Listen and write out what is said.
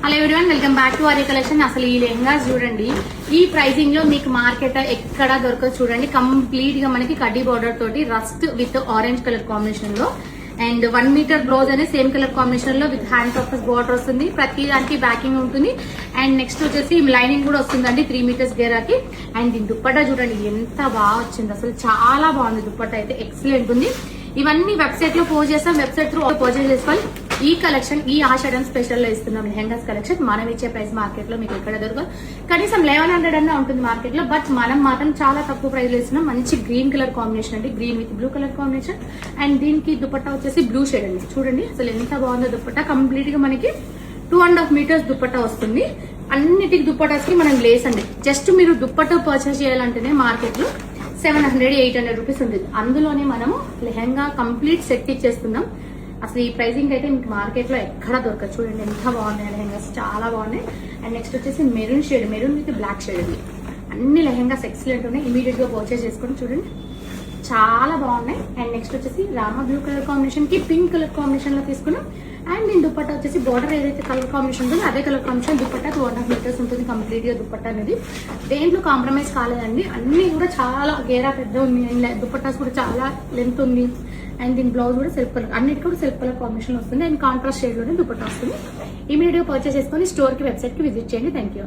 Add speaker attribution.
Speaker 1: Hello everyone, welcome back to Arya collection. అసలు ఈ లెహంగాస్ చూడండి, ఈ ప్రైసింగ్ లో మీకు మార్కెట్ ఎక్కడ దొరకదు. చూడండి, కంప్లీట్ గా మనకి కడ్డీ బార్డర్ తోటి rust with orange colour combination లో అండ్ 1 మీటర్ బ్లౌజ్ అనేది సేమ్ కలర్ కాంబినేషన్ లో విత్ హ్యాండ్ పర్పస్ బార్డర్ వస్తుంది. ప్రతి దానికి బ్యాకింగ్ ఉంటుంది అండ్ నెక్స్ట్ వచ్చేసి లైనింగ్ కూడా వస్తుందండి 3 మీటర్స్ గేరాకి. అండ్ దీని దుప్పట్టా చూడండి ఎంత బాగా వచ్చింది, అసలు చాలా బాగుంది. దుప్పట్టా అయితే ఎక్సలెంట్ ఉంది. ఇవన్నీ వెబ్సైట్ లో పోస్ట్ చేస్తాం, వెబ్సైట్ త్రూ పర్చేజ్ చేసుకోవాలి. ఈ కలెక్షన్ ఈ ఆషాఢం స్పెషల్ లో ఇస్తున్నాం లెహంగాస్ కలెక్షన్. మనం ఇచ్చే ప్రైస్ మార్కెట్ లో మీకు ఎక్కడ దొరకదు, కనీసం 1100 అన్నా ఉంటుంది మార్కెట్ లో. బట్ మనం మాత్రం చాలా తక్కువ ప్రైస్ లో ఇస్తున్నాం. మంచి గ్రీన్ కలర్ కాంబినేషన్ అండి, green with blue colour combination. And దీనికి దుపట్టా వచ్చేసి బ్లూ షేడ్ అండి. చూడండి అసలు ఎంత బాగుందో దుపట్టా. కంప్లీట్ గా మనకి 2.5 మీటర్స్ దుపట్టా వస్తుంది. అన్నిటికి దుపట్టాస్ కి మనం లేస్ అండి. జస్ట్ మీరు దుపట్టా పర్చేస్ చేయాలంటేనే మార్కెట్ లో 700-800 రూపీస్ ఉంటుంది. అందులోనే మనము లెహంగా కంప్లీట్ సెట్ ఇచ్చేస్తున్నాం. అసలు ఈ ప్రైసింగ్ అయితే మీకు మార్కెట్ లో ఎక్కడ దొరకదు. చూడండి ఎంత బాగున్నాయి లెహంగాస్, చాలా బాగున్నాయి. అండ్ నెక్స్ట్ వచ్చేసి maroon shade, maroon with black shade అండి. అన్ని లెహంగాస్ ఎక్సలెంట్ ఉన్నాయి, ఇమీడియట్ గా పర్చేస్ చేసుకొని చూడండి చాలా బాగున్నాయి. అండ్ నెక్స్ట్ వచ్చేసి రామా బ్లూ కలర్ కాంబినేషన్ కి పింక్ కలర్ కాంబినేషన్ లో తీసుకున్నాం. అండ్ దీని దుపట్టా వచ్చేసి బార్డర్ ఏదైతే కలర్ కాంబినేషన్ ఉంటుందో అదే కలర్ కాంబినేషన్. దుపట్టా 2.5 మీటర్స్ ఉంటుంది కంప్లీట్ గా దుపట్టా అనేది. దేంట్లో కాంప్రమైజ్ కాలేదండి, అన్ని కూడా చాలా గేరా పెద్ద ఉంది. దుపట్టాస్ కూడా చాలా లెంత్ ఉంది. అండ్ దీని బ్లౌజ్ కూడా సెల్ఫ్ కలర్, అన్నిటి కూడా సెల్ఫ్ కలర్ కాంబినేషన్ వస్తుంది. అండ్ కాంట్రాస్ట్ షేడ్ లోనే దుపట్టా వస్తుంది. ఇమీడియట్ గా పర్చేస్ చేసుకొని స్టోర్ కి వెబ్సైట్ కి విజిట్ చేయండి. Thank you.